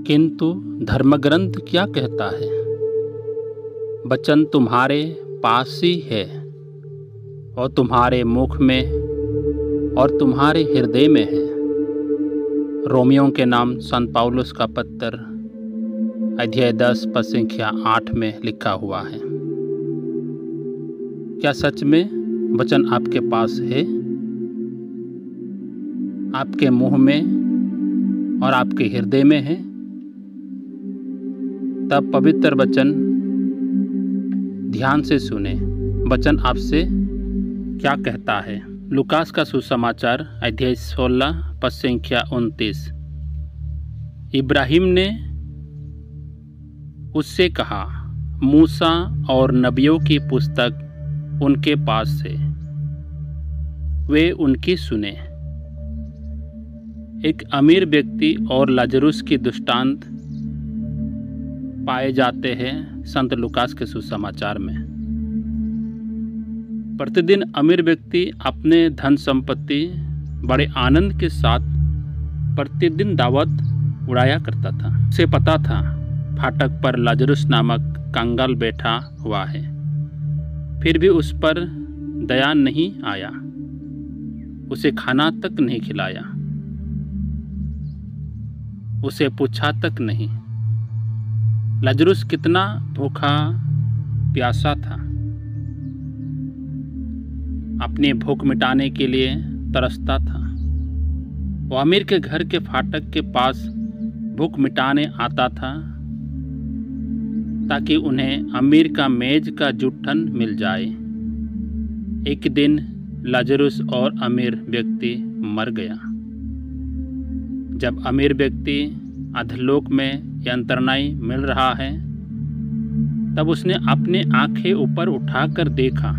किंतु धर्मग्रंथ क्या कहता है? वचन तुम्हारे पास ही है और तुम्हारे मुख में और तुम्हारे हृदय में है। रोमियों के नाम संत पौलुस का पत्र अध्याय 10 पद संख्या 8 में लिखा हुआ है। क्या सच में वचन आपके पास है, आपके मुंह में और आपके हृदय में है? तब पवित्र वचन ध्यान से सुने। वचन आपसे क्या कहता है? लूकास का सुसमाचार अध्याय 16 पद संख्या 29। इब्राहिम ने उससे कहा, मूसा और नबियों की पुस्तक उनके पास है, वे उनकी सुने। एक अमीर व्यक्ति और लाजरुस की दृष्टांत पाए जाते हैं संत लूकास के सुसमाचार में। प्रतिदिन अमीर व्यक्ति अपने धन संपत्ति बड़े आनंद के साथ प्रतिदिन दावत उड़ाया करता था। उसे पता था फाटक पर लाजरुस नामक कंगाल बैठा हुआ है, फिर भी उस पर दया नहीं आया, उसे खाना तक नहीं खिलाया, उसे पूछा तक नहीं। लाजरुस कितना भूखा प्यासा था, अपनी भूख मिटाने के लिए तरसता था। वो अमीर के घर के फाटक के पास भूख मिटाने आता था ताकि उन्हें अमीर का मेज का जूठन मिल जाए। एक दिन लाजरुस और अमीर व्यक्ति मर गया। जब अमीर व्यक्ति अधोलोक में यंत्रणाई मिल रहा है, तब उसने अपने आंखें ऊपर उठाकर देखा।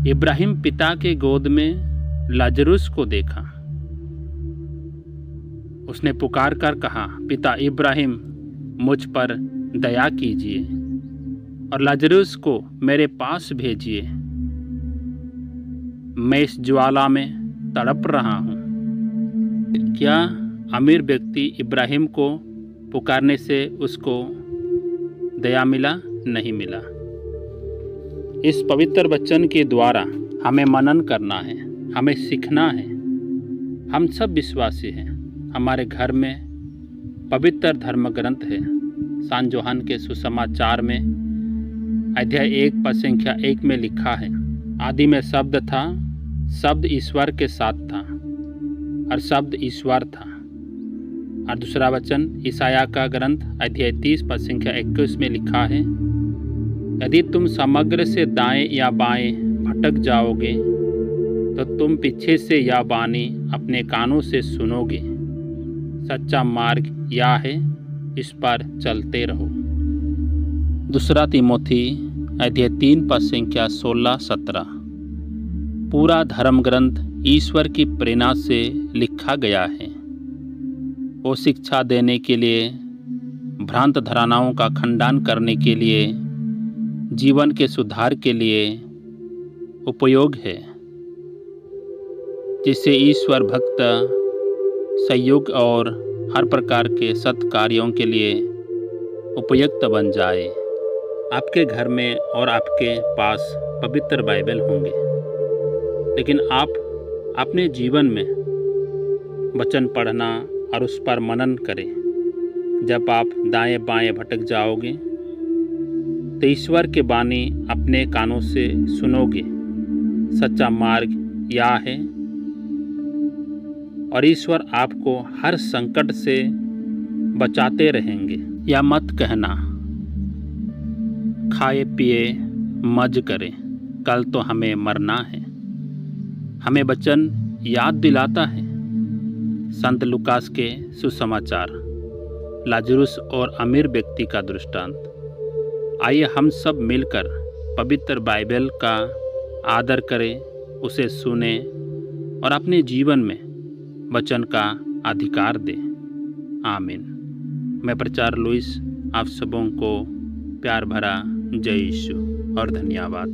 इब्राहिम पिता के गोद में लाजरुस को देखा। उसने पुकार कर कहा, पिता इब्राहिम, मुझ पर दया कीजिए और लाजरुस को मेरे पास भेजिए। मैं इस ज्वाला में तड़प रहा हूँ। क्या अमीर व्यक्ति इब्राहिम को पुकारने से उसको दया मिला? नहीं मिला। इस पवित्र वचन के द्वारा हमें मनन करना है, हमें सीखना है। हम सब विश्वासी हैं। हमारे घर में पवित्र धर्म ग्रंथ है। सांत जोहान के सुसमाचार में अध्याय 1 पद संख्या 1 में लिखा है, आदि में शब्द था, शब्द ईश्वर के साथ था और शब्द ईश्वर था। और दूसरा वचन ईसाया का ग्रंथ अध्याय 30 पद संख्या 21 में लिखा है, यदि तुम समग्र से दाएं या बाएं भटक जाओगे तो तुम पीछे से यह वाणी अपने कानों से सुनोगे, सच्चा मार्ग यह है, इस पर चलते रहो। दूसरा तीमोथी अध्याय 3 पद संख्या 16-17। पूरा धर्म ग्रंथ ईश्वर की प्रेरणा से लिखा गया है। वो शिक्षा देने के लिए, भ्रांत धारणाओं का खंडन करने के लिए, जीवन के सुधार के लिए उपयोग है, जिससे ईश्वर भक्त संयोग और हर प्रकार के सत्कार्यों के लिए उपयुक्त बन जाए। आपके घर में और आपके पास पवित्र बाइबल होंगे, लेकिन आप अपने जीवन में वचन पढ़ना और उस पर मनन करें। जब आप दाएं बाएं भटक जाओगे तो ईश्वर के वाणी अपने कानों से सुनोगे, सच्चा मार्ग यह है, और ईश्वर आपको हर संकट से बचाते रहेंगे। या मत कहना, खाए पिए मज करें, कल तो हमें मरना है। हमें वचन याद दिलाता है संत लूकास के सुसमाचार, लाजरुस और अमीर व्यक्ति का दृष्टांत। आइए हम सब मिलकर पवित्र बाइबल का आदर करें, उसे सुने और अपने जीवन में वचन का अधिकार दें। आमीन। मैं प्रचार लुइस आप सबों को प्यार भरा जय यीशु और धन्यवाद।